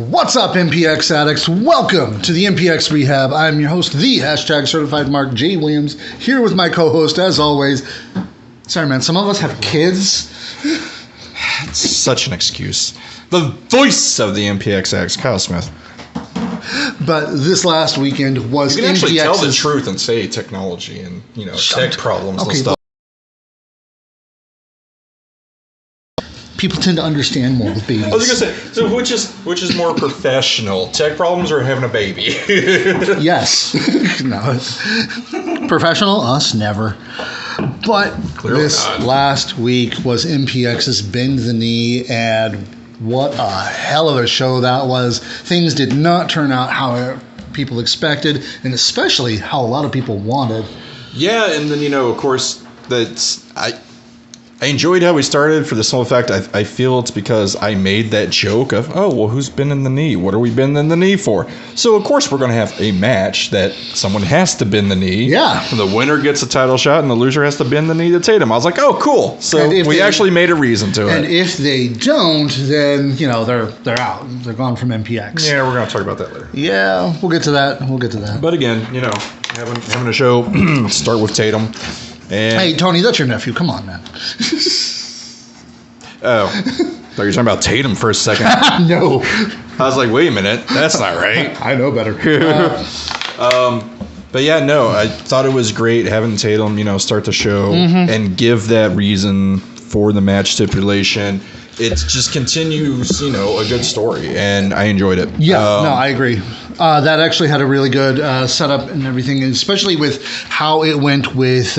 What's up, MPX addicts? Welcome to the MPX Rehab. I'm your host, the #certified Mark J. Williams, here with my co-host, as always. Sorry, man, some of us have kids. It's such an excuse. The voice of the MPX addicts, Kyle Smith. But this last weekend was You can actually tell the MPX's truth and say technology and, tech problems and stuff. People tend to understand more with babies. I was going to say, so which is more professional, tech problems or having a baby? Yes. No. Professional? Us? Never. But Clearly this not. last week was MPX's Bend the Knee, and what a hell of a show that was. Things did not turn out how people expected, and especially how a lot of people wanted. Yeah, and then, of course, I enjoyed how we started for the simple fact I feel it's because I made that joke of, who's bending the knee? What are we bending the knee for? So, of course, we're going to have a match that someone has to bend the knee. Yeah. The winner gets a title shot and the loser has to bend the knee to Tatum. I was like, oh, cool. So we actually made a reason to it. And if they don't, then, they're out. They're gone from MPX. Yeah, we're going to talk about that later. Yeah, we'll get to that. But again, having a show start with Tatum. And hey, Tony, that's your nephew. Come on, man. Oh, thought you were talking about Tatum for a second. No. I was like, wait a minute, that's not right. I know better. But yeah, no, I thought it was great having Tatum, start the show and give that reason for the match stipulation. It just continues, a good story, and I enjoyed it. Yeah, no, I agree. That actually had a really good setup and everything, especially with how it went with,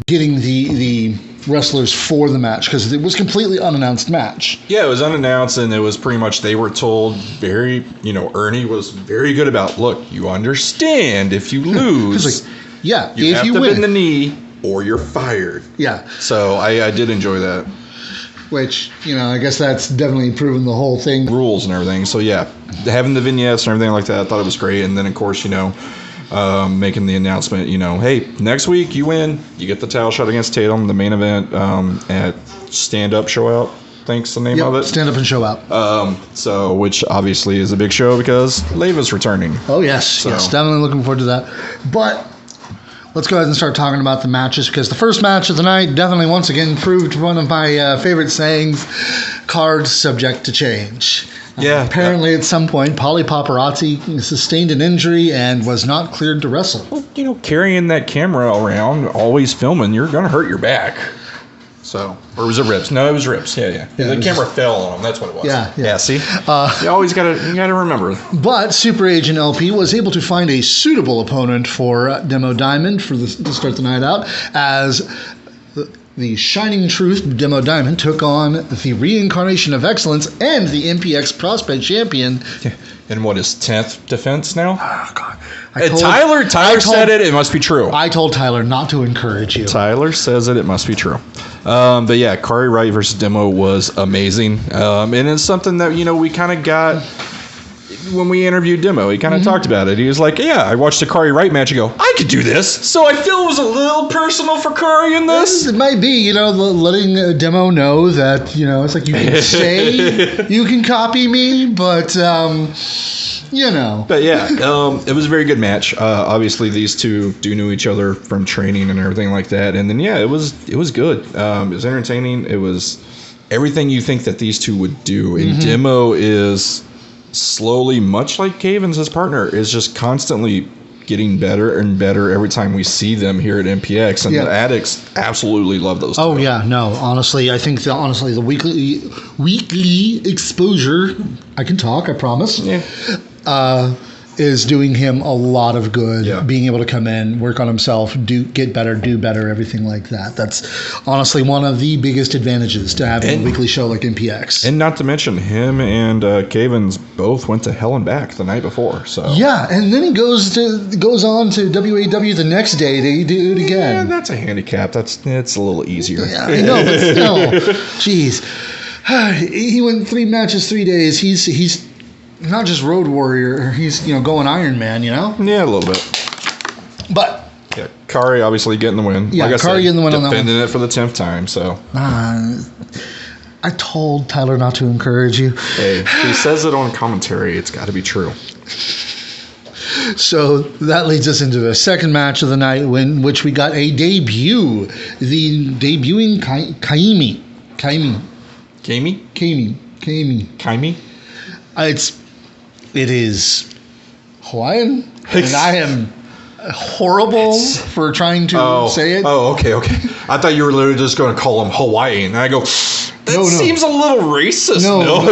getting the wrestlers for the match, because it was completely unannounced match. Yeah, it was unannounced, and it was pretty much they were told very, Ernie was very good about, look, you understand if you lose, you if have you to win bend the knee or you're fired. Yeah. So I did enjoy that. Which, I guess that's definitely proven the whole thing. Rules and everything. So, yeah, having the vignettes and everything like that, I thought it was great. And then, of course, making the announcement, hey, next week you win. You get the title shot against Tatum, the main event at Stand Up Show Out. Thanks, the name of it. Stand Up and Show Out. So, which obviously is a big show because Leiva's returning. Oh, yes. Yes, definitely looking forward to that. But let's go ahead and start talking about the matches, because the first match of the night definitely once again proved one of my favorite sayings, cards subject to change. Yeah. Apparently at some point, Paulie Paparazzi sustained an injury and was not cleared to wrestle. Well, carrying that camera around, always filming, you're going to hurt your back. So, or was it ribs? No, it was ribs. Yeah. The camera fell on him. That's what it was. Yeah. See, you always gotta remember. But Super Agent LP was able to find a suitable opponent for Demo Diamond to start the night out, as the Shining Truth Demo Diamond took on the Reincarnation of Excellence and the MPX Prospect Champion. And what is 10th defense now? Oh, God. Tyler said it. It must be true. I told Tyler not to encourage you. Tyler says it. It must be true. But yeah, Kari Wright versus Demo was amazing. And it's something that, we kind of got when we interviewed Demo. He kind of talked about it. He was like, yeah, I watched the Kari Wright match and go, I could do this. So I feel it was a little personal for Kari in this. It might be, letting Demo know that, it's like you can say you can copy me, but, But yeah, it was a very good match. Obviously, these two do know each other from training and everything like that. And then, yeah, it was good. It was entertaining. It was everything you think that these two would do. And Demo is slowly, much like Cavens, his partner, is just constantly getting better and better every time we see them here at MPX, and the addicts absolutely love those two. Oh yeah, no, honestly, I think the weekly exposure, I can talk, I promise, is doing him a lot of good. Yeah. Being able to come in, work on himself, get better, everything like that. That's honestly one of the biggest advantages to having a weekly show like MPX. And not to mention, him and Cavens both went to hell and back the night before. So yeah, and then he goes on to WAW the next day to do it again. Yeah, that's a handicap. It's a little easier. Yeah, I know, but still, jeez. He went 3 matches, 3 days. He's not just Road Warrior. He's going Iron Man. Yeah, a little bit. But yeah, Kari obviously getting the win. Yeah, like Kari getting the win on that one. Defending it for the 10th time. So I told Tyler not to encourage you. Hey, he says it on commentary. It's got to be true. So that leads us into the second match of the night, in which we got a debut. The debuting Kaimi. It is Hawaiian, and I am horrible for trying to say it. Oh, okay. I thought you were literally just going to call him Hawaiian. And I go, that seems a little racist. No.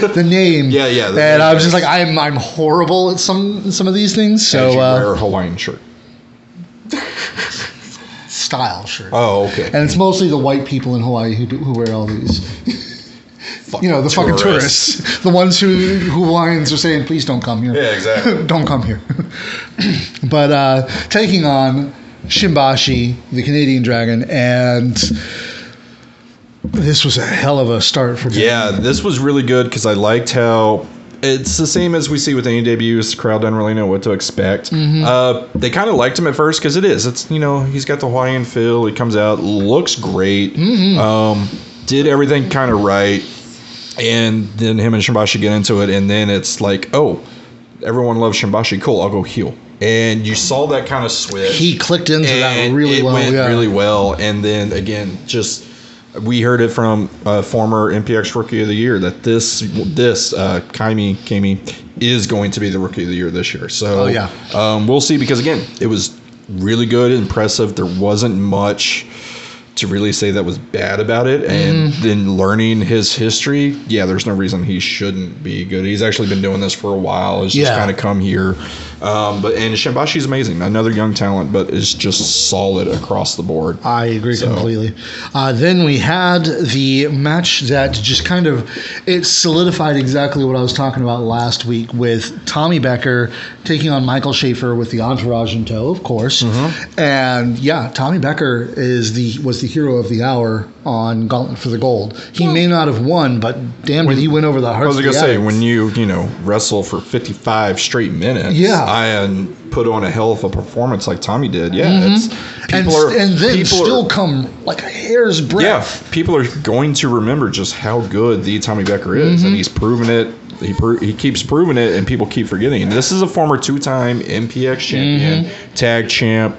The name. Yeah. And I was just like, I'm horrible at some of these things. So you wear a Hawaiian shirt. Style shirt. Oh, okay. And it's mostly the white people in Hawaii who wear all these. Fucking tourists. The ones who Hawaiians are saying, please don't come here. Yeah, exactly. Don't come here. But taking on Shimbashi, the Canadian Dragon, and this was a hell of a start for him. Yeah, this was really good because I liked how it's the same as we see with any debuts. The crowd doesn't really know what to expect. Mm-hmm. They kind of liked him at first because it's he's got the Hawaiian feel. He comes out, looks great, did everything kind of right. And then him and Shimbashi get into it, and then it's like, oh, everyone loves Shimbashi. Cool, I'll go heel. And you saw that kind of switch. He clicked into that really well. It went really well. And then, again, we heard it from former MPX Rookie of the Year that this Kaimi is going to be the Rookie of the Year this year. So we'll see, because, again, it was really good, impressive. There wasn't much to really say that was bad about it, and then learning his history, there's no reason he shouldn't be good. He's actually been doing this for a while. It's just kind of come here. And Shimbashi's amazing. Another young talent, but is just solid across the board. I agree completely. Then we had the match that just kind of, it solidified exactly what I was talking about last week with Tommy Becker taking on Michael Schaefer with the entourage in tow, of course. And Tommy Becker was the hero of the hour on Gauntlet for the Gold. He may not have won, but damn did he win over the hearts of the addicts. I was going to say, when you wrestle for 55 straight minutes, and put on a hell of a performance like Tommy did, it's people come like a hair's breadth. Yeah, people are going to remember just how good the Tommy Becker is, and he's proven it. He keeps proving it, and people keep forgetting. And this is a former 2-time MPX champion, tag champ.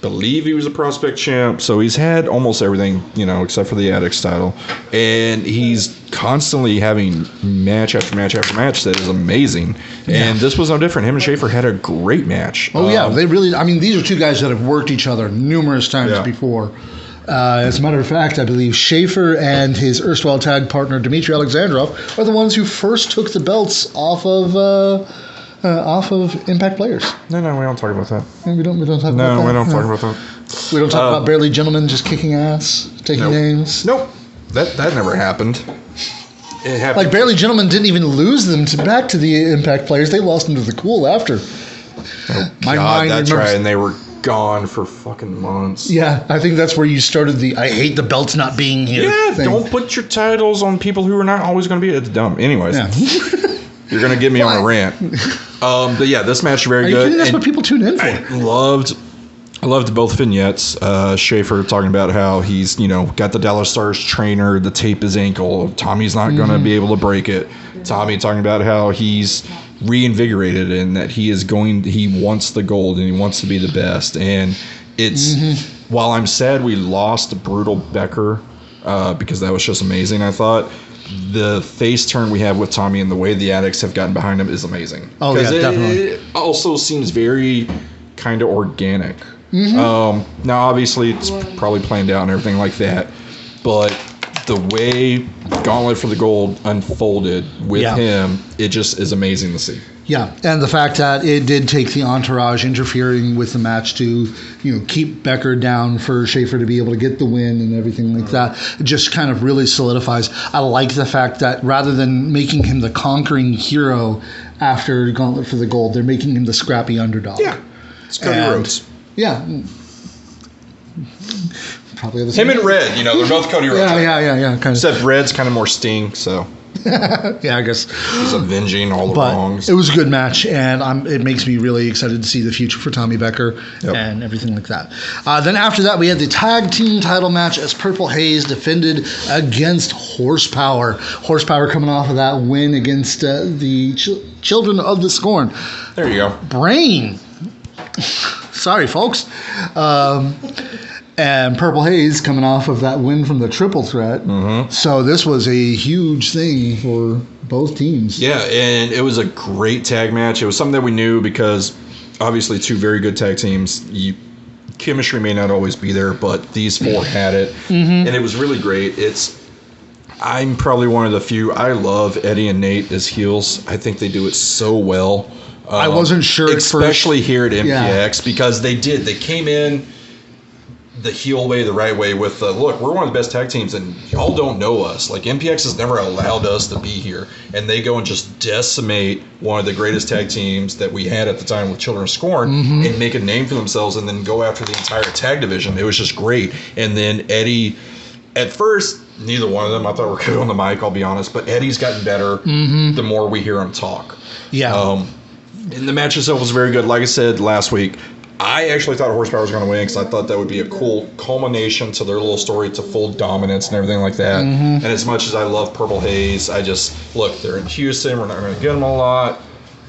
Believe he was a prospect champ, so he's had almost everything, except for the Addicts title, and he's constantly having match after match after match that is amazing. And this was no different. Him and Schaefer had a great match. They really. these are two guys that have worked each other numerous times before. As a matter of fact, I believe Schaefer and his erstwhile tag partner Dmitry Alexandrov are the ones who first took the belts off of Impact Players. No, we don't talk about that. We don't talk about that. No, we don't talk about that. We don't talk about Barely Gentlemen just kicking ass, taking names. Nope. That never happened. It happened. Like Barely Gentlemen didn't even lose them back to the Impact Players. They lost them to the Cool after. My mind that's right, and they were gone for fucking months. Yeah, I think that's where you started the I hate the belts not being here thing. Don't put your titles on people who are not always going to be. It's dumb. Anyways. Yeah. You're going to get me on a rant. But this match is very good. That's what people tune in for. I loved both vignettes. Schaefer talking about how he's, got the Dallas Stars trainer to tape his ankle. Tommy's not going to be able to break it. Tommy talking about how he's reinvigorated and that he wants the gold and he wants to be the best. And it's, while I'm sad we lost Brutal Becker, because that was just amazing, I thought, the face turn we have with Tommy and the way the Addicts have gotten behind him is amazing. Oh, yeah, definitely. It also seems very kind of organic. Now, obviously, it's probably planned out and everything like that, but the way Gauntlet for the Gold unfolded with him, it just is amazing to see. Yeah, and the fact that it did take the entourage interfering with the match to, keep Becker down for Schaefer to be able to get the win and everything like that, it just kind of really solidifies. I like the fact that rather than making him the conquering hero after Gauntlet for the Gold, they're making him the scrappy underdog. Yeah, it's Cody Rhodes. Yeah. Probably him and Red, they're both Cody Rhodes. Yeah. Kind of. Except Red's kind of more Sting, so. Yeah, I guess he's avenging all the wrongs. It was a good match, and it makes me really excited to see the future for Tommy Becker and everything like that. Then after that, we had the tag team title match as Purple Haze defended against Horsepower. Horsepower coming off of that win against the Children of the Scorn. There you go. Brain. Sorry, folks. And Purple Haze coming off of that win from the Triple Threat. Mm-hmm. So this was a huge thing for both teams. Yeah, and it was a great tag match. It was something that we knew because obviously two very good tag teams. Chemistry may not always be there, but these four had it. Mm-hmm. And it was really great. I'm probably one of the few. I love Eddie and Nate as heels. I think they do it so well. I wasn't sure at first. Especially here at MPX because they did. They came in the heel way, the right way with look, we're one of the best tag teams and y'all don't know us. Like MPX has never allowed us to be here. And they go and just decimate one of the greatest tag teams that we had at the time with Children of Scorn and make a name for themselves and then go after the entire tag division. It was just great. And then Eddie, at first, neither one of them I thought were good on the mic, I'll be honest, but Eddie's gotten better the more we hear him talk. Yeah. And the match itself was very good. Like I said last week, I actually thought Horsepower was going to win because I thought that would be a cool culmination to their little story to full dominance and everything like that. And as much as I love Purple Haze, I just, look, they're in Houston. We're not going to get them a lot.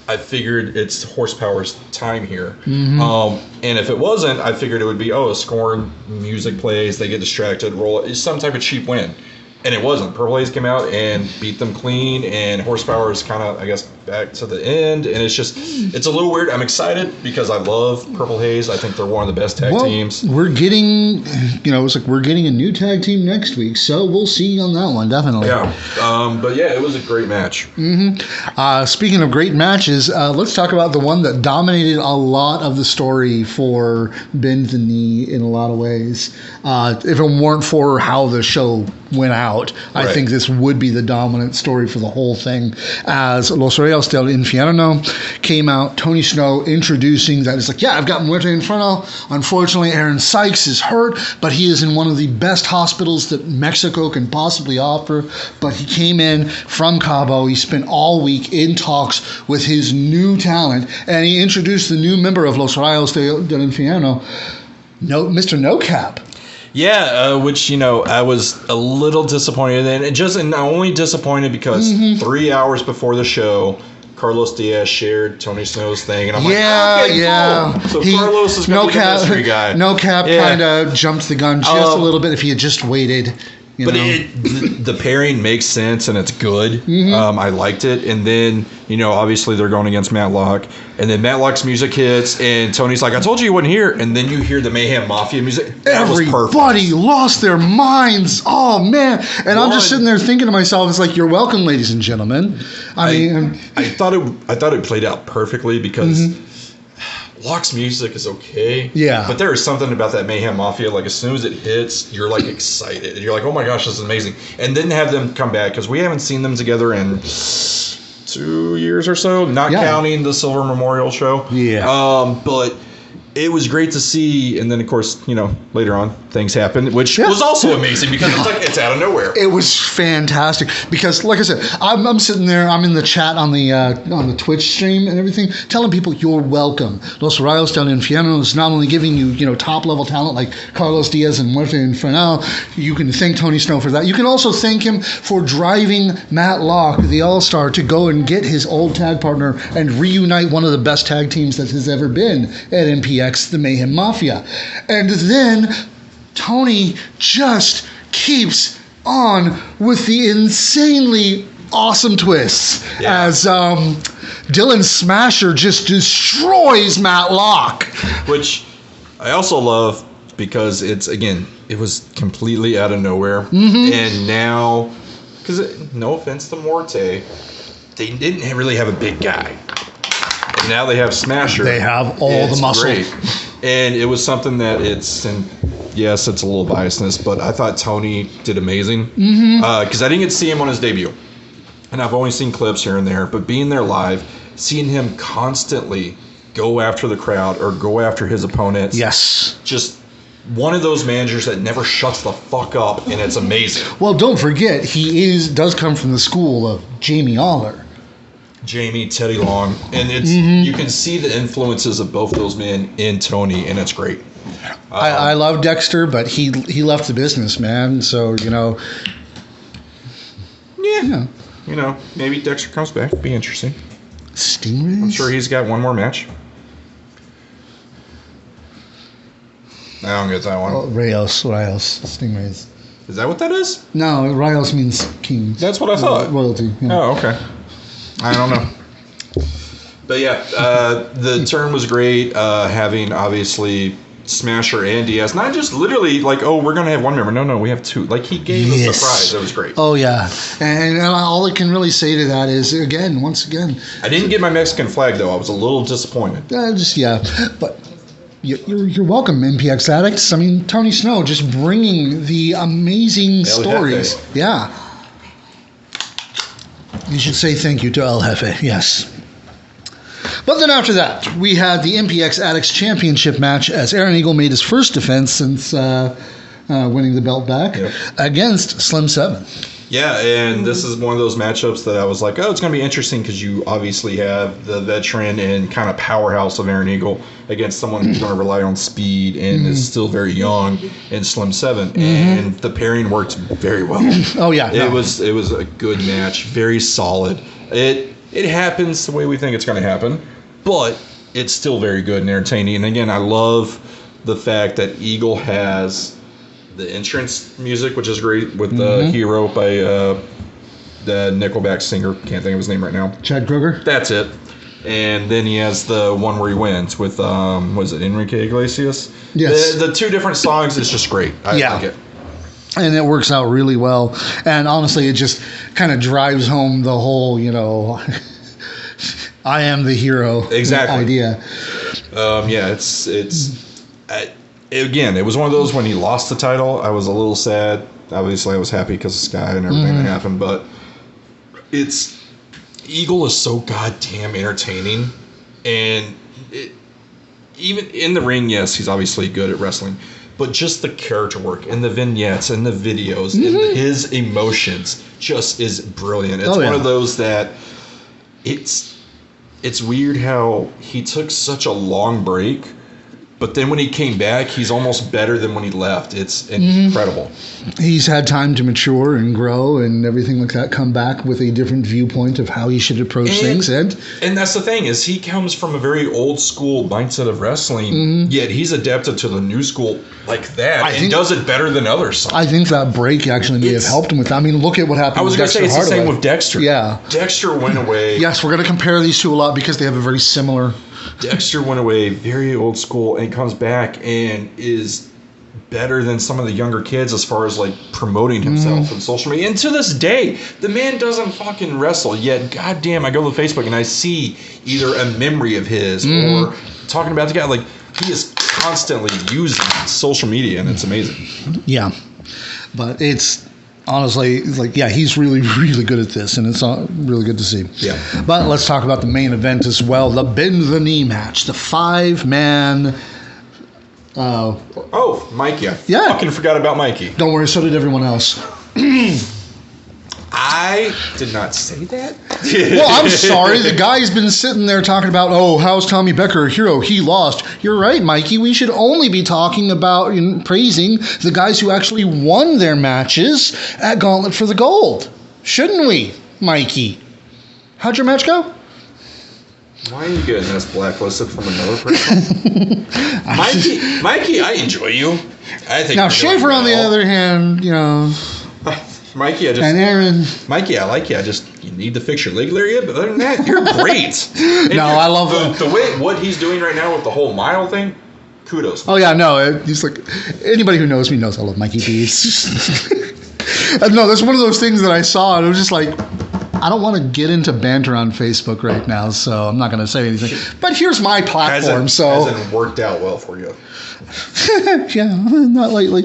I figured it's Horsepower's time here. And if it wasn't, I figured it would be, a Scorn music plays, they get distracted, roll it. It's some type of cheap win. And it wasn't. Purple Haze came out and beat them clean, and Horsepower is kind of, I guess, back to the end. And it's a little weird. I'm excited because I love Purple Haze. I think they're one of the best tag teams. We're getting, it's like we're getting a new tag team next week, so we'll see on that one, definitely. Yeah. But yeah, it was a great match. Speaking of great matches, let's talk about the one that dominated a lot of the story for Bend the Knee in a lot of ways. If it weren't for how the show went out, I think this would be the dominant story for the whole thing. As Los Reyes del Infierno came out, Tony Snow introducing that it's like, I've got Muerte Inferno. Unfortunately, Aaron Sykes is hurt, but he is in one of the best hospitals that Mexico can possibly offer. But he came in from Cabo. He spent all week in talks with his new talent, and he introduced the new member of Los Reyes del Infierno, Mr. No Cap. Yeah, which, I was a little disappointed in. And not only disappointed because 3 hours before the show, Carlos Diaz shared Tony Snow's thing. And I'm cool. So Carlos is going to be the mystery guy. No Cap kind of jumped the gun just a little bit if he had just waited. The pairing makes sense and it's good. I liked it. And then, obviously they're going against Matlock. And then Matlock's music hits and Tony's like, I told you wouldn't hear. And then you hear the Mayhem Mafia music. Everybody lost their minds. Oh, man. And I'm just sitting there thinking to myself, it's like, you're welcome, ladies and gentlemen. I thought it played out perfectly because Locke's music is okay. Yeah. But there is something about that Mayhem Mafia, like as soon as it hits, you're like excited. You're like, oh my gosh, this is amazing. And then have them come back, because we haven't seen them together in 2 years or so, not counting the Silver Memorial show. Yeah. But it was great to see, and then of course, later on things happened, which was also amazing because it's out of nowhere. It was fantastic because, like I said, I'm sitting there, I'm in the chat on the Twitch stream and everything, telling people you're welcome. Los Reyes del Infierno is not only giving you top level talent like Carlos Diaz and Muerte Infernal. You can thank Tony Snow for that. You can also thank him for driving Matt Locke, the All-Star, to go and get his old tag partner and reunite one of the best tag teams that has ever been at MPX. The Mayhem Mafia. And then Tony just keeps on with the insanely awesome twists as Dylan Smasher just destroys Matt Locke. Which I also love because it was completely out of nowhere. And now, because no offense to Morte, they didn't really have a big guy. now they have Smasher. They have all the muscle. Great. And it was something that yes, it's a little biasness, but I thought Tony did amazing. Because I didn't get to see him on his debut. And I've only seen clips here and there, but being there live, seeing him constantly go after the crowd or go after his opponents. Yes. Just one of those managers that never shuts the fuck up, and it's amazing. Well, don't forget, he does come from the school of Jamie Aller. Jamie, Teddy Long, and it's you can see the influences of both those men in Tony, and it's great. I love Dexter, but he left the business, man. So, Yeah. Maybe Dexter comes back. Be interesting. Stingrays? I'm sure he's got one more match. I don't get that one. Oh, Rayos, Stingrays. Is that what that is? No, Rayos means king. That's what I thought. Royalty. Yeah. Oh, okay. I don't know. But yeah, the turn was great. Having obviously Smasher and Diaz, not just literally like, oh, we're gonna have one member. No, we have two. Like he gave us a surprise. That was great. Oh yeah, and all I can really say to that is once again, I didn't get my Mexican flag though. I was a little disappointed. But. You're welcome, MPX addicts. I mean, Tony Snow just bringing the amazing stories. Yeah. You should say thank you to El Jefe, yes. But then after that, we had the MPX Addicts Championship match as Aaron Eagle made his first defense since winning the belt back against Slim 7. Yeah, and this is one of those matchups that I was like, oh, it's going to be interesting because you obviously have the veteran and kind of powerhouse of Aaron Eagle against someone who's going to rely on speed and is still very young in Slim 7. And the pairing worked very well. Oh, yeah. It was a good match, very solid. It happens the way we think it's going to happen, but it's still very good and entertaining. And again, I love the fact that Eagle has the entrance music, which is great, with the Hero by the Nickelback singer. Can't think of his name right now. Chad Kroeger? That's it. And then he has the one where he wins with, was it Enrique Iglesias? Yes. The two different songs is just great. I like it. And it works out really well. And honestly, it just kind of drives home the whole, I am the hero idea. Again, it was one of those when he lost the title, I was a little sad. Obviously, I was happy because of Sky and everything that happened, but Eagle is so goddamn entertaining, and even in the ring, yes, he's obviously good at wrestling, but just the character work and the vignettes and the videos and his emotions just is brilliant. It's one of those that it's weird how he took such a long break. But then when he came back, he's almost better than when he left. It's incredible. He's had time to mature and grow and everything like that, come back with a different viewpoint of how he should approach things. And that's the thing, is he comes from a very old school mindset of wrestling, yet he's adapted to the new school like that and does it better than others. I think that break actually may have helped him with that. I mean, look at what happened with Dexter. I was going to say, it's the same with Dexter. Yeah. Dexter went away. Yes, we're going to compare these two a lot because they have a very similar... Dexter went away very old school and comes back and is better than some of the younger kids as far as like promoting himself on social media. And to this day, the man doesn't fucking wrestle, yet goddamn, I go to Facebook and I see either a memory of his or talking about the guy. Like, he is constantly using social media, and it's amazing. Yeah, but it's honestly, he's really, really good at this, and it's really good to see. Yeah. But let's talk about the main event as well, the Bend the Knee match, the 5-man... Mikey. I Yeah. fucking forgot about Mikey. Don't worry, so did everyone else. I did not say that. Well, I'm sorry. The guy's been sitting there talking about, how's Tommy Becker a hero? He lost. You're right, Mikey. We should only be talking about and praising the guys who actually won their matches at Gauntlet for the Gold. Shouldn't we, Mikey? How'd your match go? Why are you getting us blacklisted from another person? Mikey, I enjoy you. I think now Schaefer, on the other hand, Mikey, and Aaron. Mikey, I like you. You need to fix your leg area, but other than that, you're great. I love the way what he's doing right now with the whole mile thing. Kudos. Oh yeah, no, he's like, anybody who knows me knows I love Mikey B. No, that's one of those things that I saw, and it was just like, I don't want to get into banter on Facebook right now, so I'm not going to say anything. But here's my platform. Hasn't worked out well for you. Yeah, not lately.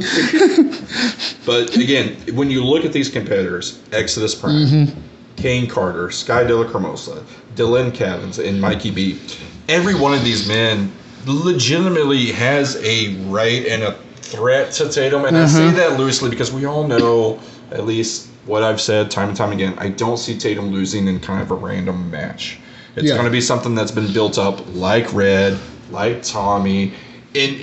But again, when you look at these competitors, Exodus Prime, Kane Carter, Sky De La Cremosa, Dylan Cavins, and Mikey B, every one of these men legitimately has a right and a threat to Tatum. And I say that loosely because we all know, at least what I've said time and time again, I don't see Tatum losing in kind of a random match. It's going to be something that's been built up like Red, like Tommy. And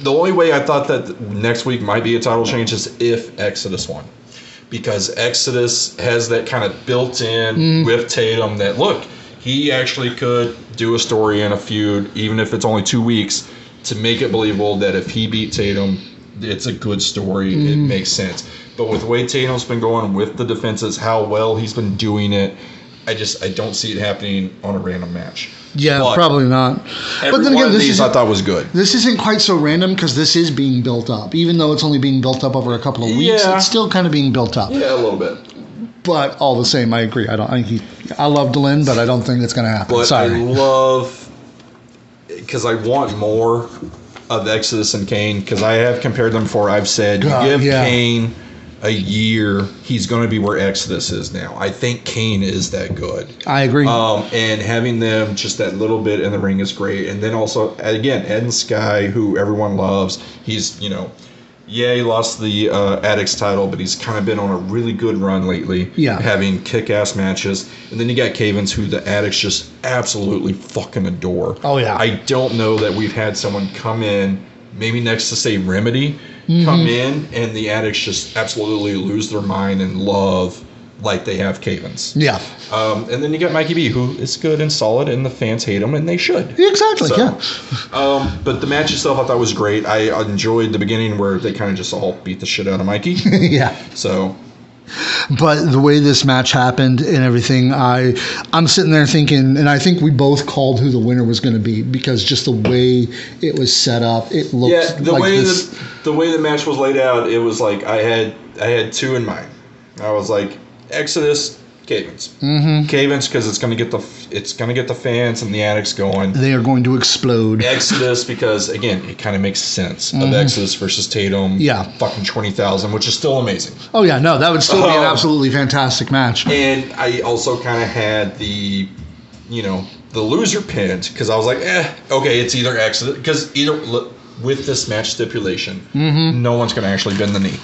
the only way I thought that next week might be a title change is if Exodus won. Because Exodus has that kind of built-in with Tatum that, look, he actually could do a story and a feud, even if it's only 2 weeks, to make it believable that if he beat Tatum, it's a good story. It makes sense. But with the way Tatum's been going with the defenses, how well he's been doing it, I don't see it happening on a random match. Yeah, but probably not. But then again, this I thought was good. This isn't quite so random because this is being built up. Even though it's only being built up over a couple of weeks, it's still kind of being built up. Yeah, a little bit. But all the same, I agree. I love Dylan, but I don't think it's going to happen. But Sorry. I love, because I want more of Exodus and Kane, because I have compared them before. I've said, give Kane a year, he's going to be where Exodus is now. I think Kane is that good. I agree. And having them just that little bit in the ring is great. And then also, again, Ed and Sky, who everyone loves, he's, he lost the Addicts title, but he's kind of been on a really good run lately. Yeah. Having kick-ass matches. And then you got Cavins, who the Addicts just absolutely fucking adore. Oh, yeah. I don't know that we've had someone come in, maybe next to, say, Remedy, come in, and the Addicts just absolutely lose their mind and love like they have Cavins. Yeah. And then you got Mikey B, who is good and solid, and the fans hate him, and they should. Exactly, so, but the match itself I thought was great. I enjoyed the beginning where they kind of just all beat the shit out of Mikey. Yeah. So... But the way this match happened and everything, I'm sitting there thinking, and I think we both called who the winner was going to be because just the way it was set up, it looked the way the match was laid out, it was like I had two in mind. I was like Exodus, Cavins. Cavins because it's going to get the fans and the Addicts going. They are going to explode. Exodus because again it kind of makes sense of Exodus versus Tatum. Yeah, fucking 20,000, which is still amazing. Oh yeah, no, that would still be an absolutely fantastic match. And I also kind of had the loser pinned because I was like, okay, it's either Exodus because with this match stipulation, no one's going to actually bend the knee.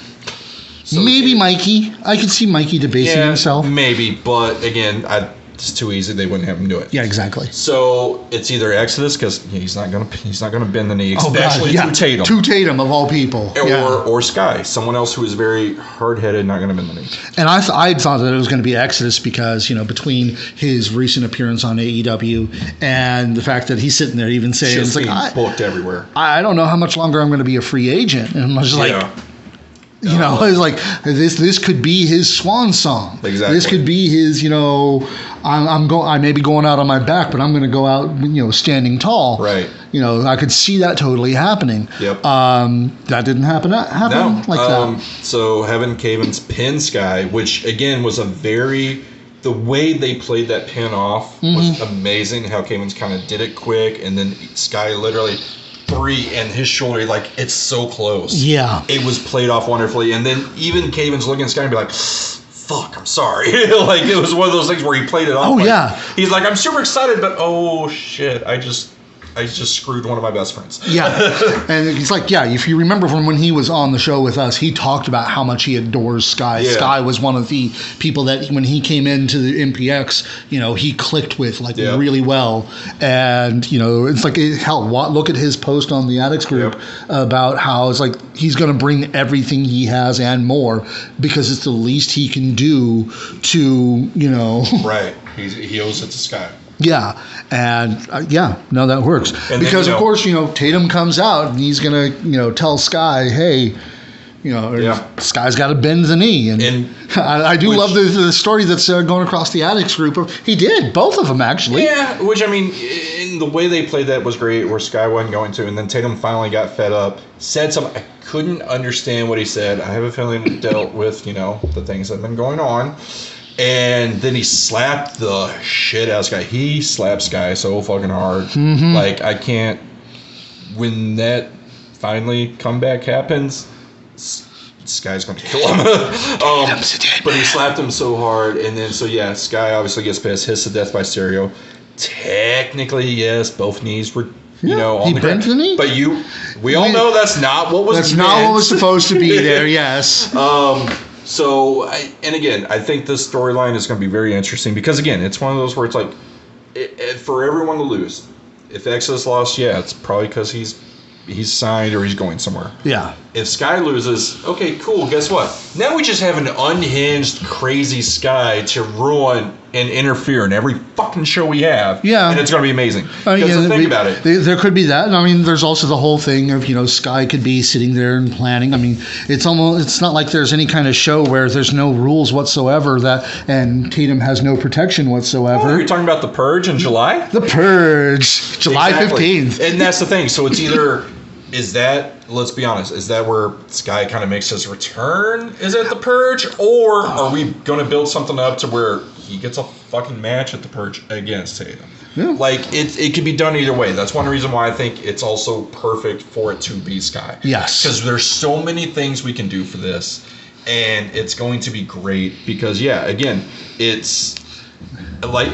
So maybe Mikey. I could see Mikey debasing himself. Maybe, but again, it's too easy. They wouldn't have him do it. Yeah, exactly. So it's either Exodus because he's not gonna bend the knee, especially to Tatum. To Tatum of all people. Or Sky, someone else who is very hard-headed, not gonna bend the knee. And I thought that it was going to be Exodus because between his recent appearance on AEW and the fact that he's sitting there even saying just it's like booked everywhere. I don't know how much longer I'm going to be a free agent, and I was just like. It's like this could be his swan song. Exactly. This could be his, I may be going out on my back, but I'm going to go out, standing tall. Right. I could see that totally happening. Yep. That didn't happen like that. So having Cavins pin Sky, which again was the way they played that pin off was amazing. How Cavins kind of did it quick, and then Sky literally. And his shoulder, it's so close. Yeah. It was played off wonderfully. And then even Cavins looking at Sky and be like, fuck, I'm sorry. It was one of those things where he played it off. Oh, yeah. He's like, I'm super excited, but oh, shit, I just screwed one of my best friends. Yeah. And he's like, if you remember from when he was on the show with us, he talked about how much he adores Sky. Yeah. Sky was one of the people that when he came into the MPX, he clicked with really well. And, it's like, look at his post on the Addicts group about how it's like he's going to bring everything he has and more because it's the least he can do to, Right. He owes it to Sky. Yeah, and that works. And because then, of course, Tatum comes out and he's gonna, tell Sky, hey, Sky's got to bend the knee, and I do love the story that's going across the Addicts group. He did both of them actually. Yeah, which in the way they played that was great, where Sky wasn't going to, and then Tatum finally got fed up, said something. I couldn't understand what he said. I have a feeling it dealt with the things that have been going on. And then he slapped the shit out of Sky. He slapped Sky so fucking hard. Mm-hmm. Like, I can't. When that finally comeback happens, Sky's going to kill him. But he slapped him so hard. And then, Sky obviously gets pissed, hits to death by Stereo. Technically, yes, both knees were, on the ground. The knee? But we all know that's not what was That's not what was supposed to be there, yes. I think this storyline is going to be very interesting because, again, it's one of those where it's like, for everyone to lose. If Exodus lost, it's probably because he's signed or he's going somewhere. Yeah. If Sky loses, okay, cool. Guess what? Now we just have an unhinged, crazy Sky to ruin and interfere in every fucking show we have. Yeah. And it's going to be amazing. Because think about it. There could be that. I mean, there's also the whole thing of, Sky could be sitting there and planning. I mean, it's not like there's any kind of show where there's no rules whatsoever and Tatum has no protection whatsoever. Oh, you're talking about The Purge in July? The Purge. July 15th. And that's the thing. So it's either... let's be honest, is that where Sky kind of makes his return? Is it The Purge? Or are we going to build something up to where he gets a fucking match at The Purge against Tatum? Yeah. Like, it could be done either way. That's one reason why I think it's also perfect for it to be Sky. Yes. Because there's so many things we can do for this, and it's going to be great because, again, it's like,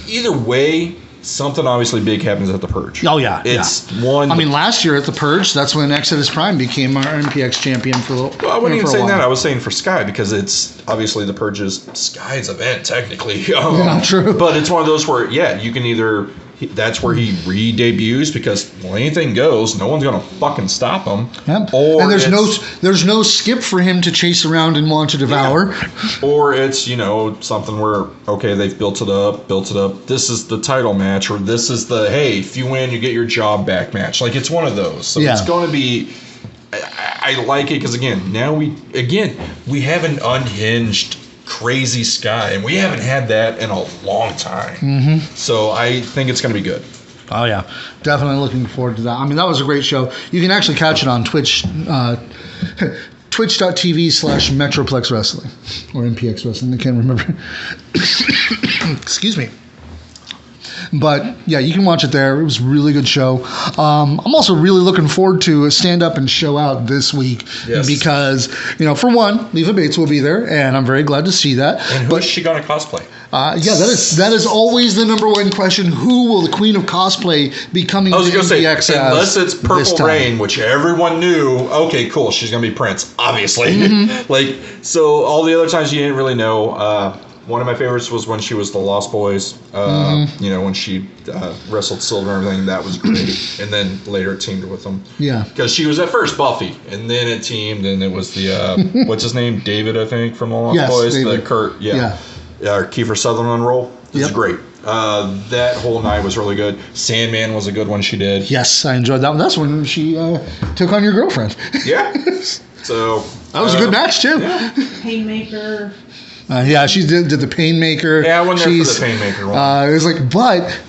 either way... Something obviously big happens at The Purge. Oh, yeah. It's one... I mean, last year at The Purge, that's when Exodus Prime became our MPX champion for a little Well, I wasn't even saying while. that. I was saying for Sky because it's obviously The Purge is Sky's event, technically. Yeah, true. But it's one of those where, you can either... That's where he re-debuts because anything goes. No one's going to fucking stop him. Yep. Or and there's no skip for him to chase around and want to devour. Yeah. Or it's, something where, okay, they've built it up. This is the title match, or this is the, hey, if you win, you get your job back match. Like, it's one of those. So it's going to be... I like it because, again, now we have an unhinged... crazy Sky, and we haven't had that in a long time. Mm-hmm. So I think it's going to be good. Oh yeah, definitely looking forward to that. I mean, that was a great show. You can actually catch it on Twitch, twitch.tv/Metroplex Wrestling or MPX Wrestling. I can't remember. Excuse me. But yeah, you can watch it there. It was a really good show. I'm also really looking forward to a stand up and show out this week because, for one, Leva Bates will be there, and I'm very glad to see that. And who is she going to cosplay? That is always the number one question. Who will the Queen of Cosplay be coming to MPX as? Unless it's Purple Rain, which everyone knew. Okay, cool. She's going to be Prince, obviously. Mm-hmm. So all the other times you didn't really know. One of my favorites was when she was the Lost Boys. When she wrestled Silver and everything. That was great. And then later it teamed with them. Yeah. Because she was at first Buffy, and then it teamed, and it was the what's his name, David, I think, from the Lost Boys. David. The Kurt, Kiefer Sutherland role. This is great. That whole night was really good. Sandman was a good one she did. Yes, I enjoyed that one. That's when she took on your girlfriend. Yeah. So that was a good match too. Yeah. Painmaker. She did the Painmaker. Yeah, I wasn't there for the Painmaker one. It was like, but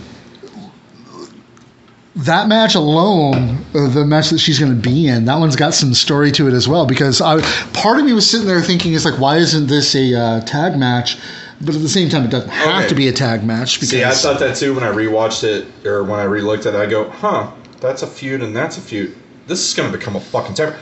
that match alone, the match that she's going to be in, that one's got some story to it as well. Because part of me was sitting there thinking, it's like, why isn't this a tag match? But at the same time, it doesn't have to be a tag match. Because I thought that too when I rewatched it, or when I re-looked at it. I go, that's a feud and that's a feud. This is going to become a fucking tag.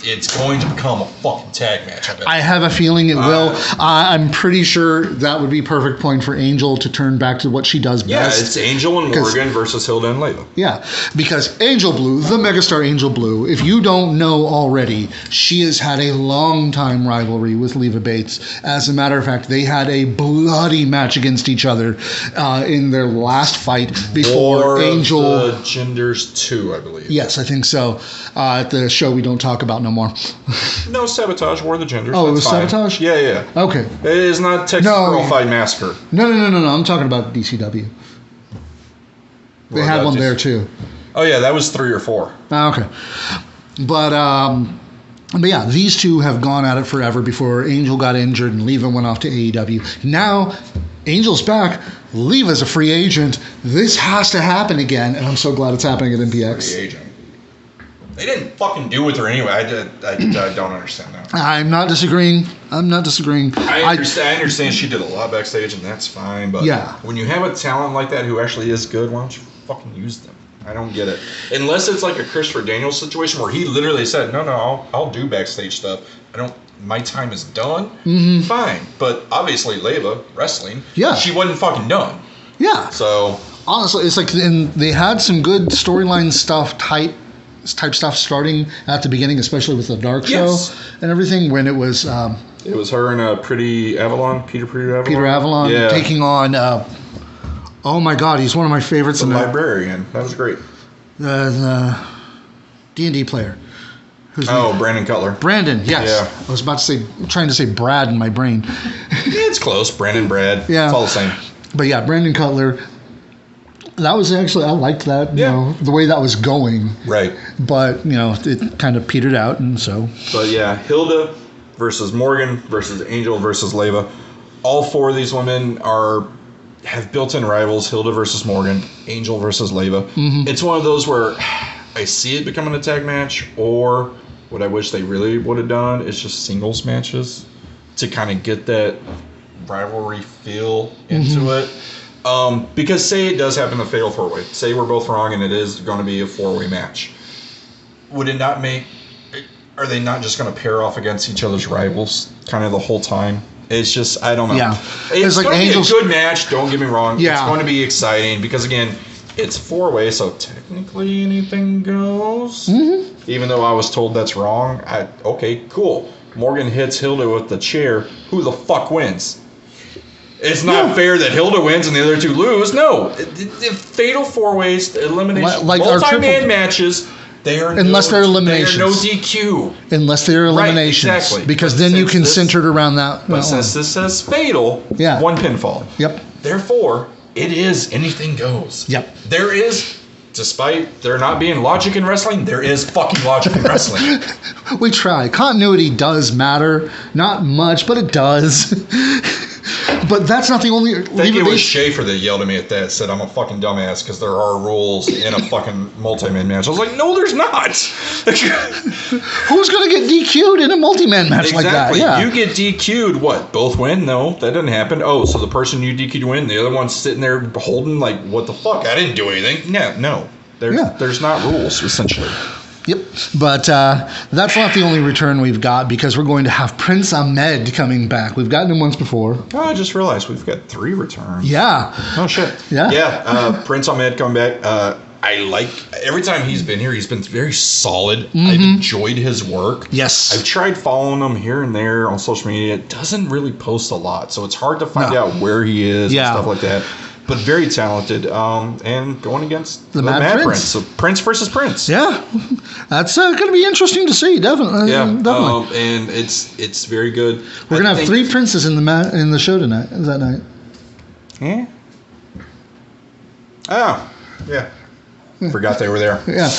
It's going to become a fucking tag match. I have a feeling it will. I'm pretty sure that would be perfect point for Angel to turn back to what she does best. Yeah, it's Angel and Morgan versus Hilda and Leva. Yeah, because Angel Blue, the megastar Angel Blue, if you don't know already, she has had a long-time rivalry with Leva Bates. As a matter of fact, they had a bloody match against each other in their last fight before War Angel... of the Genders 2, I believe. Yes, I think so. At the show we don't talk about no more. No, Sabotage, War of the Genders. Oh, it was fine. Sabotage? Yeah. Okay. It is not Texas Girl Fight Massacre. No. I'm talking about DCW. They had one there too. Oh yeah, that was 3 or 4. Okay. But yeah, these two have gone at it forever before Angel got injured and Leva went off to AEW. Now Angel's back. Leva's a free agent. This has to happen again, and I'm so glad it's happening at MPX. Free agent. They didn't fucking do with her anyway. I don't understand that. I'm not disagreeing. I understand she did a lot backstage, and that's fine. But when you have a talent like that who actually is good, why don't you fucking use them? I don't get it. Unless it's like a Christopher Daniels situation where he literally said, no, I'll do backstage stuff. My time is done. Mm-hmm. Fine. But obviously, Leva, wrestling, she wasn't fucking done. Yeah. So honestly, it's like they had some good storyline stuff type stuff starting at the beginning, especially with the Dark Show and everything. When it was her and Peter Avalon, taking on. Oh my God, he's one of my favorites. The librarian. That was great. The D&D player. Brandon Cutler. Brandon, yes. Yeah. I was trying to say Brad in my brain. It's close. Brandon, Brad. Yeah. It's all the same. But yeah, Brandon Cutler. That was actually, I liked that, you know, the way that was going. Right. But, it kind of petered out, and so. But yeah, Hilda versus Morgan versus Angel versus Leva. All four of these women have built-in rivals. Hilda versus Morgan, Angel versus Leva. Mm-hmm. It's one of those where I see it becoming a tag match, or what I wish they really would have done is just singles matches to kind of get that rivalry feel into it. Because say it does happen the fatal four-way. Say we're both wrong and it is going to be a four-way match. Would it not are they not just going to pair off against each other's rivals kind of the whole time? It's just, I don't know. Yeah. It's like going to be a good match, don't get me wrong. Yeah. It's going to be exciting because, again, it's four-way, so technically anything goes. Mm-hmm. Even though I was told that's wrong. Okay, cool. Morgan hits Hilda with the chair. Who the fuck wins? It's not fair that Hilda wins and the other two lose. No. The fatal four-ways, elimination, multi-man matches, unless they're eliminations. They are no DQ. Unless they're eliminations. Right, exactly. Because then you can center it around that. But since this says fatal, one pinfall. Yep. Therefore, it is anything goes. Yep. There is, despite there not being logic in wrestling, there is fucking logic in wrestling. We try. Continuity does matter. Not much, but it does. But that's not the only... I think it was Schaefer that yelled at me at that, said I'm a fucking dumbass because there are rules in a fucking multi-man match. I was like, no, there's not. Who's going to get DQ'd in a multi-man match like that? Yeah. You get DQ'd, what? Both win? No, that doesn't happen. Oh, so the person you DQ'd win, the other one's sitting there holding like, what the fuck? I didn't do anything. No. There's not rules, essentially. Yep, but that's not the only return we've got because we're going to have Prince Ahmed coming back. We've gotten him once before. Oh, I just realized we've got 3 returns. Yeah. Oh, shit. Yeah. Prince Ahmed coming back. I like, every time he's been here, he's been very solid. Mm-hmm. I've enjoyed his work. Yes. I've tried following him here and there on social media. It doesn't really post a lot, so it's hard to find out where he is and stuff like that. But very talented, and going against the Mad Prince. So Prince versus Prince. Yeah, that's going to be interesting to see. Definitely. Yeah, definitely. And it's very good. We're going to have 3 princes in the show tonight. That night. Yeah. Oh, yeah. Forgot they were there. Yeah.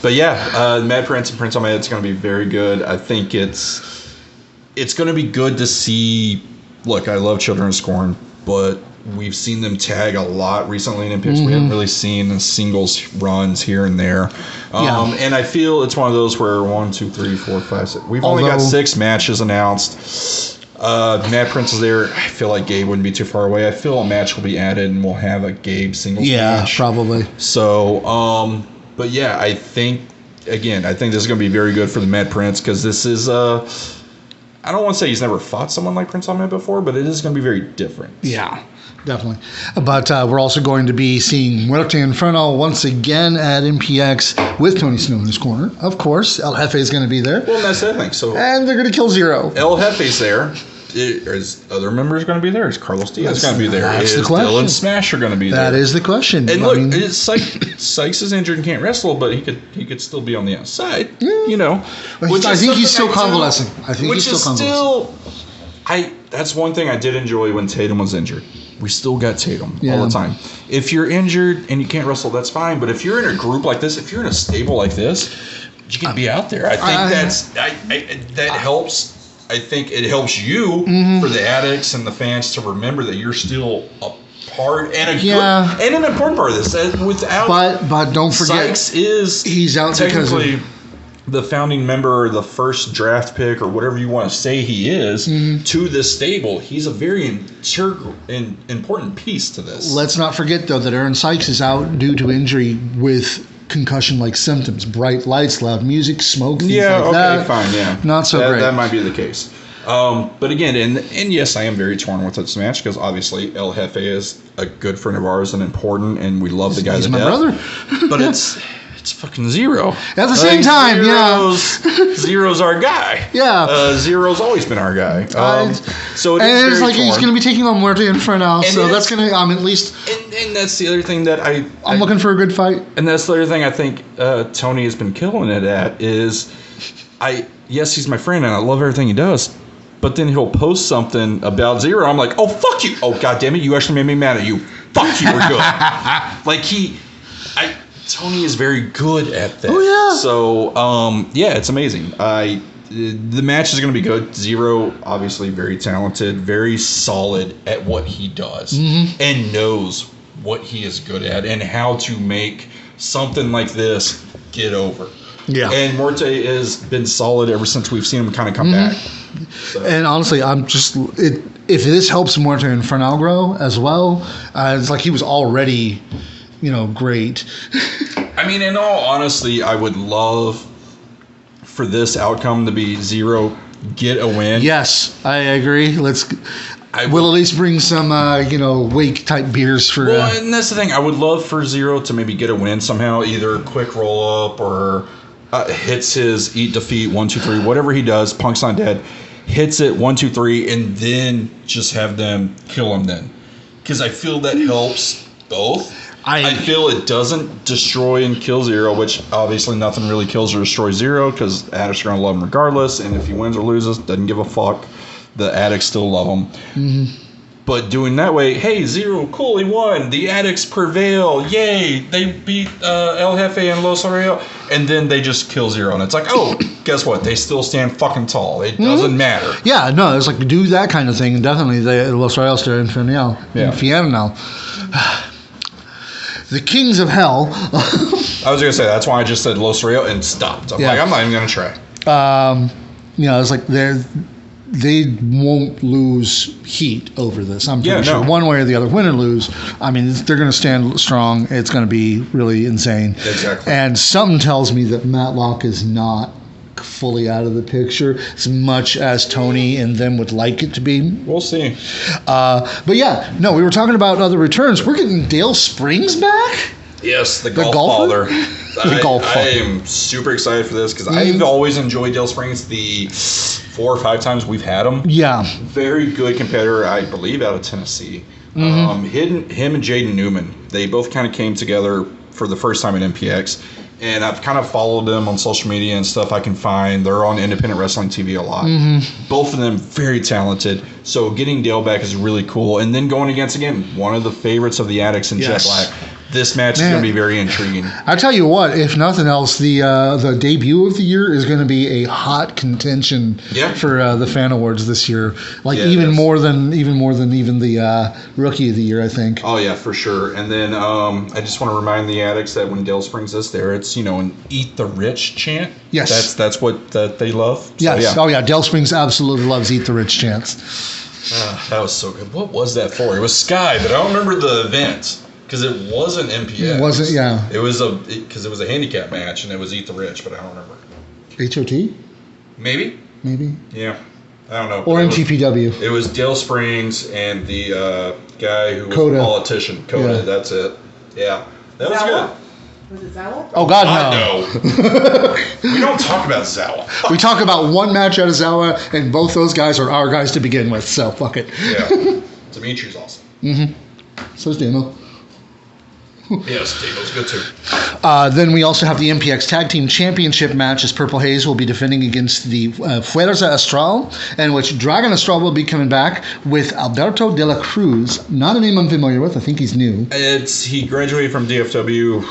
But yeah, Mad Prince and Prince Ahmed, it's going to be very good. I think it's going to be good to see. Look, I love Children of Scorn, but we've seen them tag a lot recently in MPX. We haven't really seen the singles runs here and there. And I feel it's one of those where 1, 2, 3, 4, 5, 6. We've only got 6 matches announced. Matt Prince is there. I feel like Gabe wouldn't be too far away. I feel a match will be added and we'll have a Gabe singles match. Yeah, probably. So, but yeah, I think this is going to be very good for the Mad Prince because this is I don't want to say he's never fought someone like Prince Ahmed before, but it is going to be very different. Yeah. Definitely. But we're also going to be seeing Muerte Inferno once again at MPX with Tony Snow in his corner. Of course, El Jefe is going to be there. Well, that's the thing. So, and they're going to kill Zero. El Jefe's there. Is other members going to be there? Is Carlos Diaz going to be there? That's the question. Dylan Smasher going to be there? That is the question. And look, Sykes is injured and can't wrestle, but he could still be on the outside. Yeah. You know, I think he's still convalescing. That's one thing I did enjoy when Tatum was injured. We still got Tatum all the time. If you're injured and you can't wrestle, that's fine. But if you're in a group like this, if you're in a stable like this, you can be out there. I think that helps. I think it helps you for the addicts and the fans to remember that you're still a part and Yeah. and an important part of this. Without But don't forget, Sykes is he's out because technically the founding member, the first draft pick, or whatever you want to say he is, to this stable. He's a very important piece to this. let's not forget though that Aaron Sykes is out due to injury with concussion-like symptoms, bright lights, loud music, smoke, things like that. Fine, yeah. Not so great. That might be the case. But again, and yes, I am very torn with this match because obviously El Jefe is a good friend of ours and important, and we love the guy He's to my death. brother. But it's fucking Zero. At the same time, Zero's our guy. Yeah. Zero's always been our guy. So and is it's very like he's torn. going to be taking on Muerte Infernal, so that's going to at least. And that's the other thing that I'm looking for a good fight. And that's the other thing I think Tony has been killing it at is, yes, he's my friend and I love everything he does, but then he'll post something about Zero. I'm like, oh, fuck you. Oh, God damn it. You actually made me mad at you. Fuck you. We're good. Tony is very good at that. Oh, yeah. So, it's amazing. The match is going to be good. Zero, obviously very talented, very solid at what he does, and knows what he is good at and how to make something like this get over. Yeah. And Morte has been solid ever since we've seen him kind of come back. So. And honestly, I'm just if this helps Muerte Infernal grow as well, it's like he was already, great. I mean, in all honesty, I would love for this outcome to be Zero get a win. Yes, I agree. We'll at least bring some, wake type beers for. Well, and that's the thing. I would love for Zero to maybe get a win somehow, either quick roll up or hits his eat defeat 1 2 3, whatever he does. Punk's not dead. Hits it 1 2 3, and then just have them kill him then, because I feel that helps both. I feel it doesn't destroy and kill Zero, which obviously nothing really kills or destroys Zero because addicts are going to love him regardless. And if he wins or loses, doesn't give a fuck. The addicts still love him. Mm-hmm. But doing that way, hey, Zero, cool, he won. The addicts prevail. Yay. They beat El Jefe and Los Ariel. And then they just kill Zero. And it's like, oh, guess what? They still stand fucking tall. It doesn't matter. Yeah, no, it's like do that kind of thing. Definitely, Los Ariels de Infernal. The Kings of Hell. I was going to say, that's why I just said Los Rio and stopped. I'm like, I'm not even going to try. It's like they won't lose heat over this. I'm pretty sure. One way or the other, win or lose. I mean, they're going to stand strong. It's going to be really insane. Exactly. And something tells me that Matlock is not fully out of the picture as much as Tony and them would like it to be. We'll see. But we were talking about other returns. We're getting Dale Springs back. Yes, the golfer. I am super excited for this because I've always enjoyed Dale Springs the 4 or 5 times we've had him. Yeah. Very good competitor, I believe, out of Tennessee. Him and Jaden Newman, they both kind of came together for the first time at MPX. And I've kind of followed them on social media and stuff I can find. They're on Independent Wrestling TV a lot. Both of them very talented. So getting Dale back is really cool. And then going against, again, one of the favorites of the Addicts in Jet Black. This match is going to be very intriguing. I tell you what, if nothing else, the debut of the year is going to be a hot contention for the fan awards this year. Even more than the rookie of the year, I think. Oh yeah, for sure. And then I just want to remind the Addicts that when Dale Springs is there, it's an "Eat the Rich" chant. Yes, that's what they love. Yes. Oh yeah, Dale Springs absolutely loves "Eat the Rich" chants. That was so good. What was that for? It was Sky, but I don't remember the event. Because it wasn't MPX. It wasn't, yeah. It was because it was a handicap match, and it was Eat the Rich, but I don't remember. HOT? Maybe. Yeah. I don't know. Or MTPW. It was Dale Springs and the guy who was Coda. a politician. Coda, that's it. Yeah. That was good. Was it Zawa? Oh, God, no. We don't talk about Zawa. We talk about one match out of Zawa, and both those guys are our guys to begin with, so fuck it. Yeah. Dimitri's awesome. So's Damo. Yes, Damo's good too. Then we also have the MPX Tag Team Championship match as Purple Haze will be defending against the Fuerza Astral, in which Dragon Astral will be coming back with Alberto de la Cruz. Not a name I'm familiar with. I think he's new. He graduated from DFW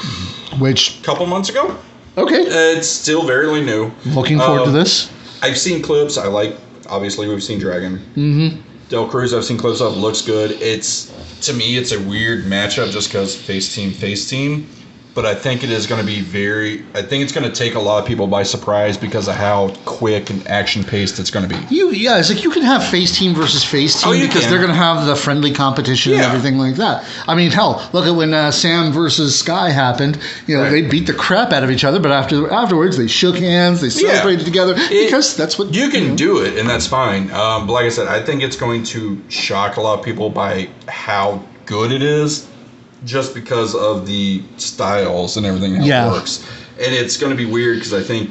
a couple months ago. Okay. It's still very new. Looking forward to this. I've seen clips. Obviously, we've seen Dragon. Del Cruz, I've seen clips of, looks good. To me, it's a weird matchup just because face team. But I think it is going to be I think it's going to take a lot of people by surprise because of how quick and action-paced it's going to be. It's like you can have face team versus face team because they're going to have the friendly competition and everything like that. I mean, hell, look at when Sam versus Sky happened. They beat the crap out of each other, but afterwards they shook hands, they celebrated together because that's what... You can do it, and that's fine. But like I said, I think it's going to shock a lot of people by how good it is. Just because of the styles and everything how it works, and it's going to be weird because I think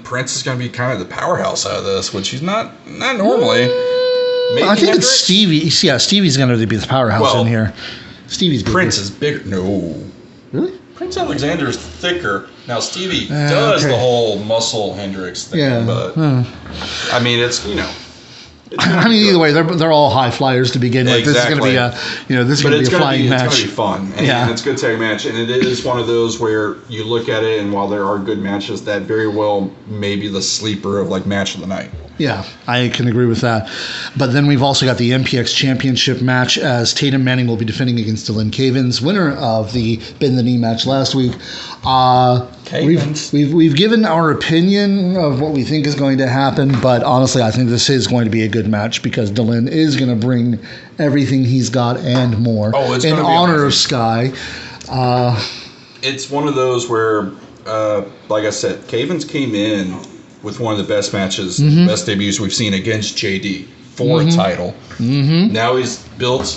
Prince is going to be kind of the powerhouse out of this, which he's not normally. Maybe I think it's Stevie. Yeah, Stevie's going to be the powerhouse in here. Stevie's bigger. Prince is bigger. No, really? Prince Alexander is thicker. Now Stevie does the whole muscle Hendrix thing, but I mean it's I mean, either way, they're all high flyers to begin with. This is going to be a flying match. It's going to be fun, and it's a good tag match, and it is one of those where you look at it, and while there are good matches, that very well may be the sleeper of like match of the night. Yeah, I can agree with that. But then we've also got the MPX Championship match as Tatum Manning will be defending against Dylan Cavins, winner of the Bend the Knee match last week. We've given our opinion of what we think is going to happen, but honestly, I think this is going to be a good match because Dylan is going to bring everything he's got and more in honor of Sky. It's one of those where, like I said, Cavins came in with one of the best matches, best debuts we've seen against JD for a title. Now he's built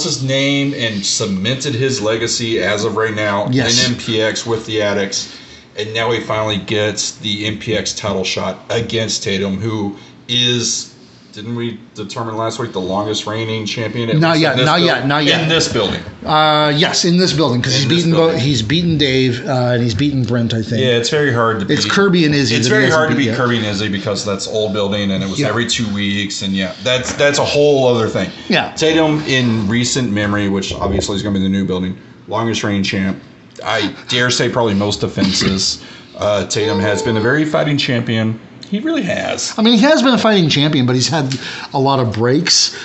his name and cemented his legacy as of right now in MPX with the Addicts, and now he finally gets the MPX title shot against Tatum, who is, didn't we determine last week, the longest reigning champion? Not yet. In this building. Yes, in this building, because he's beaten Dave and he's beaten Brent, I think. Yeah, it's very hard to beat. It's Kirby and Izzy. It's very hard to beat Kirby and Izzy because that's old building and it was every 2 weeks, and that's a whole other thing. Yeah. Tatum, in recent memory, which obviously is going to be the new building, longest reigning champ. I dare say probably most defenses. Tatum has been a very fighting champion. He really has. I mean, he has been a fighting champion, but he's had a lot of breaks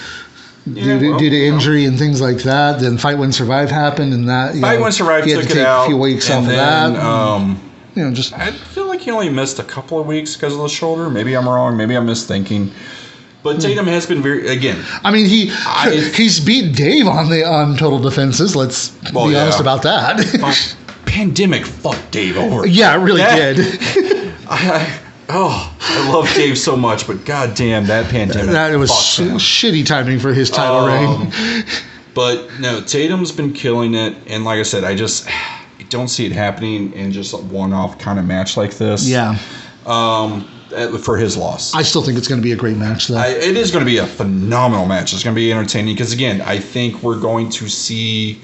due to injury and things like that. Then Fight When Survive happened, and that Fight When Survive he had took to take it out, a few weeks off of that. Just I feel like he only missed a couple of weeks because of the shoulder. Maybe I'm wrong. Maybe I'm misthinking. But Tatum has been I mean, he's beat Dave on total defenses. Let's be honest about that. Pandemic fucked Dave over. Yeah, it really did. I love Dave so much, but goddamn, that pandemic. That was shitty timing for his title reign. But no, Tatum's been killing it, and like I said, I don't see it happening in just a one-off kind of match like this. Yeah. For his loss. I still think it's going to be a great match, though. It is going to be a phenomenal match. It's going to be entertaining because, again, I think we're going to see...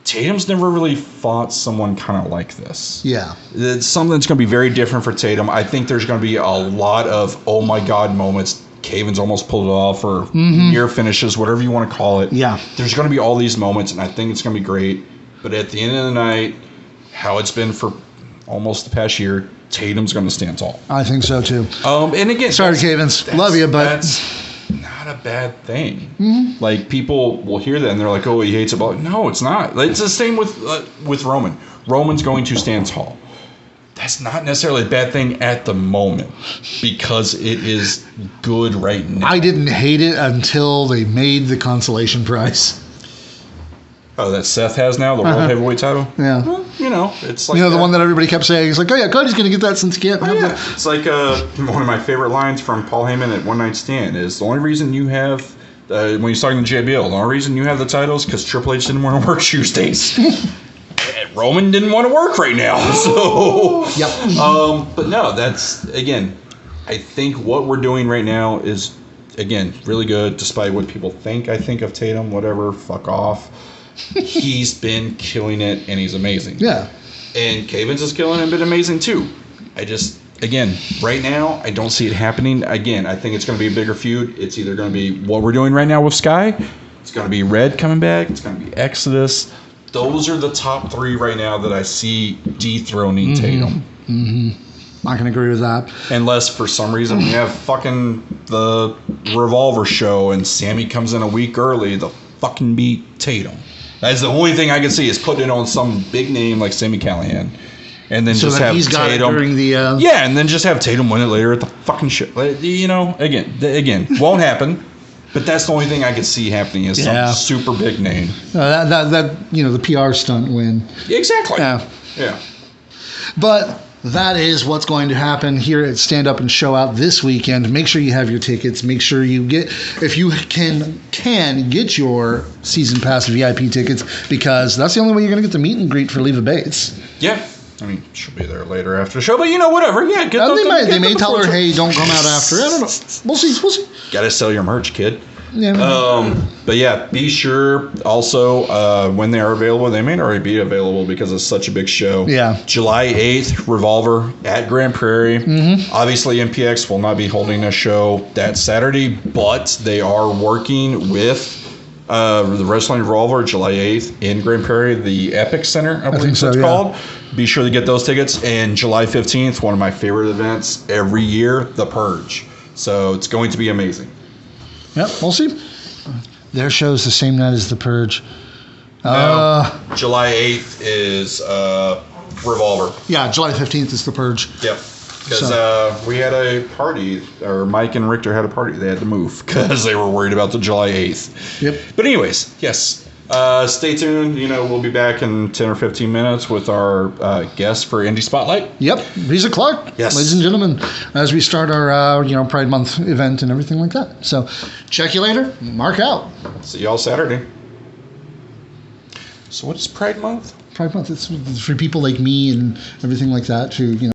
Tatum's never really fought someone kind of like this. Yeah. It's something that's going to be very different for Tatum. I think there's going to be a lot of, oh my God moments. Cavins almost pulled it off, or near finishes, whatever you want to call it. Yeah. There's going to be all these moments, and I think it's going to be great. But at the end of the night, how it's been for almost the past year, Tatum's going to stand tall. I think so, too. And again... Sorry, Cavins. Love you, but... That's not a bad thing. Like, people will hear that and they're like, oh, he hates it. But no, it's not. It's the same with Roman. Roman's going to stand tall. That's not necessarily a bad thing at the moment because it is good right now. I didn't hate it until they made the consolation prize. Oh, that Seth has now, the World Heavyweight title? Yeah. Well, it's like... the one that everybody kept saying. He's like, oh, yeah, Cody's going to get that since he can't have that. It's like one of my favorite lines from Paul Heyman at One Night Stand is the only reason you have, when he's talking to JBL, the only reason you have the titles because Triple H didn't want to work Tuesdays. Roman didn't want to work right now. So, but no, that's, again, I think what we're doing right now is, again, really good despite what people think I think of Tatum, whatever, fuck off. He's been killing it, and he's amazing. Yeah. And Cavins is killing it and been amazing, too. Again, right now, I don't see it happening. Again, I think it's going to be a bigger feud. It's either going to be what we're doing right now with Sky. It's going to be Red coming back. It's going to be Exodus. Those are the top three right now that I see dethroning Tatum. I can agree with that. Unless, for some reason, we have fucking the Revolver show and Sammy comes in a week early, they'll fucking beat Tatum. That's the only thing I can see is putting it on some big name like Sammy Callahan. And then So just that have he's got it Tatum. during the. Yeah, and then just have Tatum win it later at the fucking shit. You know, again, won't happen. But that's the only thing I could see happening is some super big name. That the PR stunt win. Exactly. Yeah. But that is what's going to happen here at Stand Up and Show Out this weekend. Make sure you have your tickets. Make sure you get, if you can get your season pass VIP tickets, because that's the only way you're going to get the meet and greet for Leva Bates. Yeah. I mean, she'll be there later after the show, but whatever. Yeah, get those. They may tell her, hey, don't come out after. I don't know. We'll see. Got to sell your merch, kid. Yeah. But yeah, be sure also when they are available, they may already be available because it's such a big show. Yeah. July 8th, Revolver at Grand Prairie. Mm-hmm. Obviously, MPX will not be holding a show that Saturday, but they are working with the Wrestling Revolver July 8th in Grand Prairie, the Epic Center, I believe it's called. Be sure to get those tickets. And July 15th, one of my favorite events every year, The Purge. So it's going to be amazing. Yep, we'll see. Their show's the same night as The Purge. No, July 8th is Revolver. Yeah, July 15th is The Purge. Yep. Because we had a party, or Mike and Richter had a party. They had to move because they were worried about the July 8th. Yep. But anyways, yes. Stay tuned. We'll be back in 10 or 15 minutes with our guest for Indie Spotlight. Yep. Lisa Clark. Yes. Ladies and gentlemen, as we start our Pride Month event and everything like that. So check you later. Mark out. See y'all Saturday. So what is Pride Month? Pride Month. It's for people like me and everything like that to,